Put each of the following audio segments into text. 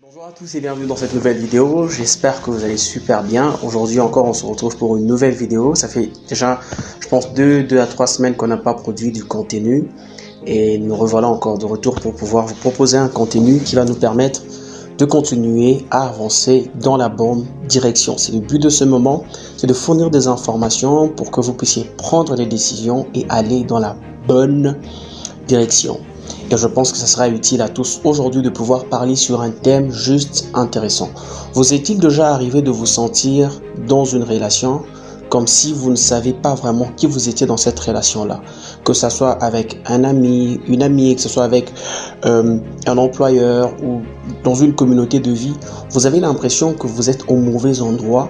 Bonjour à tous et bienvenue dans cette nouvelle vidéo, j'espère que vous allez super bien. Aujourd'hui encore on se retrouve pour une nouvelle vidéo. Ça fait déjà je pense 2 à 3 semaines qu'on n'a pas produit du contenu. Et nous revoilà encore de retour pour pouvoir vous proposer un contenu qui va nous permettre de continuer à avancer dans la bonne direction. C'est le but de ce moment, c'est de fournir des informations pour que vous puissiez prendre des décisions et aller dans la bonne direction. Et je pense que ça sera utile à tous aujourd'hui de pouvoir parler sur un thème juste intéressant. Vous est-il déjà arrivé de vous sentir dans une relation comme si vous ne savez pas vraiment qui vous étiez dans cette relation-là? Que ce soit avec un ami, une amie, que ce soit avec un employeur ou dans une communauté de vie, vous avez l'impression que vous êtes au mauvais endroit.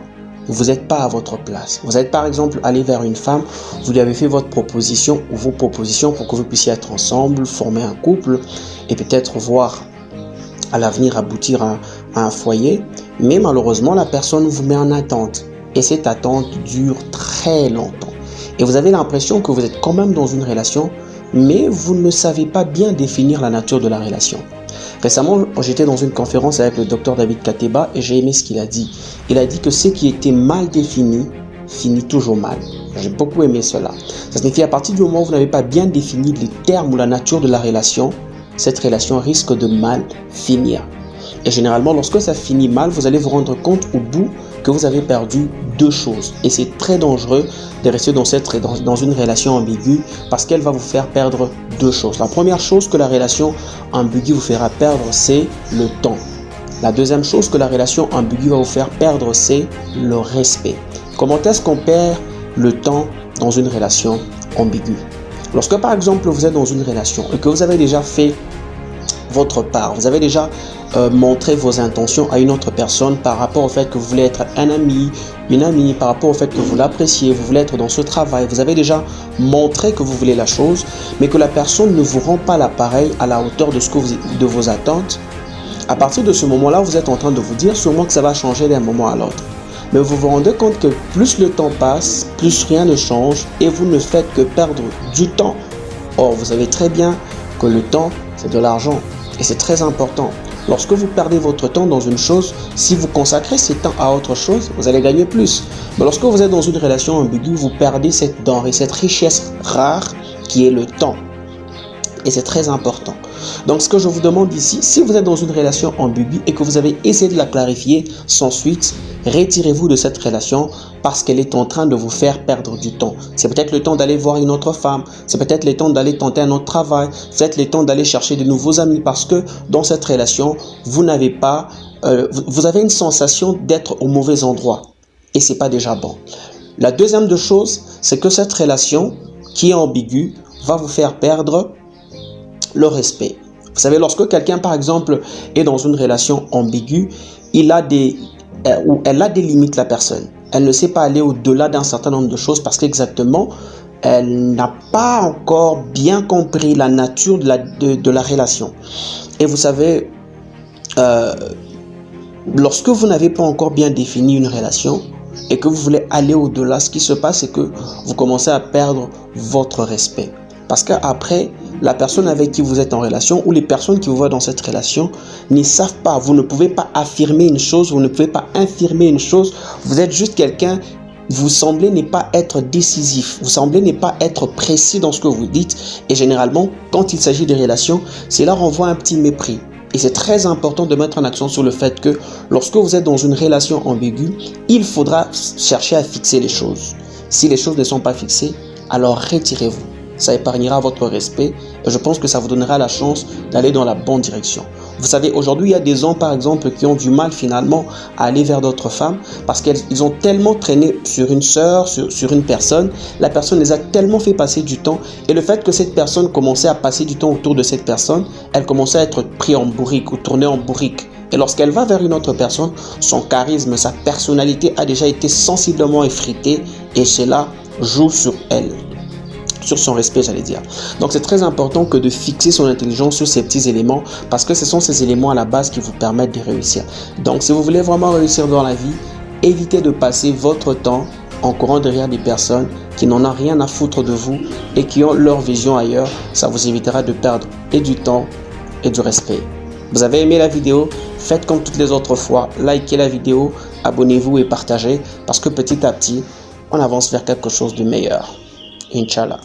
Vous n'êtes pas à votre place. Vous êtes par exemple allé vers une femme, vous lui avez fait votre proposition ou vos propositions pour que vous puissiez être ensemble, former un couple et peut-être voir à l'avenir aboutir à un foyer. Mais malheureusement, la personne vous met en attente et cette attente dure très longtemps. Et vous avez l'impression que vous êtes quand même dans une relation, mais vous ne savez pas bien définir la nature de la relation. Récemment, j'étais dans une conférence avec le docteur David Kateba et j'ai aimé ce qu'il a dit. Il a dit que ce qui était mal défini finit toujours mal. J'ai beaucoup aimé cela. Ça signifie à partir du moment où vous n'avez pas bien défini les termes ou la nature de la relation, cette relation risque de mal finir. Et généralement, lorsque ça finit mal, vous allez vous rendre compte au bout que vous avez perdu deux choses. Et c'est très dangereux de rester dans une relation ambiguë parce qu'elle va vous faire perdre deux choses. La première chose que la relation ambiguë vous fera perdre, c'est le temps. La deuxième chose que la relation ambiguë va vous faire perdre, c'est le respect. Comment est-ce qu'on perd le temps dans une relation ambiguë? Lorsque par exemple vous êtes dans une relation et que vous avez déjà fait votre part, vous avez déjà montré vos intentions à une autre personne par rapport au fait que vous voulez être un ami, une amie, par rapport au fait que vous l'appréciez, vous voulez être dans ce travail, vous avez déjà montré que vous voulez la chose, mais que la personne ne vous rend pas l'appareil à la hauteur de vos attentes. À partir de ce moment-là, vous êtes en train de vous dire sûrement que ça va changer d'un moment à l'autre. Mais vous vous rendez compte que plus le temps passe, plus rien ne change et vous ne faites que perdre du temps. Or, vous savez très bien que le temps, c'est de l'argent et c'est très important. Lorsque vous perdez votre temps dans une chose, si vous consacrez ce temps à autre chose, vous allez gagner plus. Mais lorsque vous êtes dans une relation ambiguë, vous perdez cette denrée, cette richesse rare qui est le temps. Et c'est très important. Donc ce que je vous demande ici, si vous êtes dans une relation ambiguë et que vous avez essayé de la clarifier sans suite, retirez-vous de cette relation parce qu'elle est en train de vous faire perdre du temps. C'est peut-être le temps d'aller voir une autre femme, c'est peut-être le temps d'aller tenter un autre travail, c'est peut-être le temps d'aller chercher de nouveaux amis parce que dans cette relation, vous n'avez pas, vous avez une sensation d'être au mauvais endroit et c'est pas déjà bon. La deuxième des choses, c'est que cette relation qui est ambiguë va vous faire perdre le respect. Vous savez, lorsque quelqu'un, par exemple, est dans une relation ambiguë, elle a des limites, la personne. Elle ne sait pas aller au-delà d'un certain nombre de choses parce qu'exactement, elle n'a pas encore bien compris la nature de la relation. Et vous savez, lorsque vous n'avez pas encore bien défini une relation et que vous voulez aller au-delà, ce qui se passe, c'est que vous commencez à perdre votre respect. Parce qu'après, la personne avec qui vous êtes en relation ou les personnes qui vous voient dans cette relation ne savent pas. Vous ne pouvez pas affirmer une chose, vous ne pouvez pas infirmer une chose. Vous êtes juste quelqu'un, vous semblez ne pas être décisif, vous semblez ne pas être précis dans ce que vous dites. Et généralement, quand il s'agit de relations, cela renvoie un petit mépris. Et c'est très important de mettre en accent sur le fait que lorsque vous êtes dans une relation ambiguë, il faudra chercher à fixer les choses. Si les choses ne sont pas fixées, alors retirez-vous. Ça épargnera votre respect et je pense que ça vous donnera la chance d'aller dans la bonne direction. Vous savez, aujourd'hui, il y a des hommes, par exemple, qui ont du mal finalement à aller vers d'autres femmes parce qu'ils ont tellement traîné sur une sœur, sur une personne. La personne les a tellement fait passer du temps et le fait que cette personne commençait à passer du temps autour de cette personne, elle commençait à être prise en bourrique ou tournée en bourrique. Et lorsqu'elle va vers une autre personne, son charisme, sa personnalité a déjà été sensiblement effritée et cela joue sur elle. Sur son respect, j'allais dire. Donc c'est très important que de fixer son intelligence sur ces petits éléments parce que ce sont ces éléments à la base qui vous permettent de réussir. Donc si vous voulez vraiment réussir dans la vie, évitez de passer votre temps en courant derrière des personnes qui n'en ont rien à foutre de vous et qui ont leur vision ailleurs. Ça vous évitera de perdre et du temps et du respect. Vous avez aimé la vidéo? Faites comme toutes les autres fois, likez la vidéo, abonnez-vous et partagez parce que petit à petit, on avance vers quelque chose de meilleur. Inch'Allah.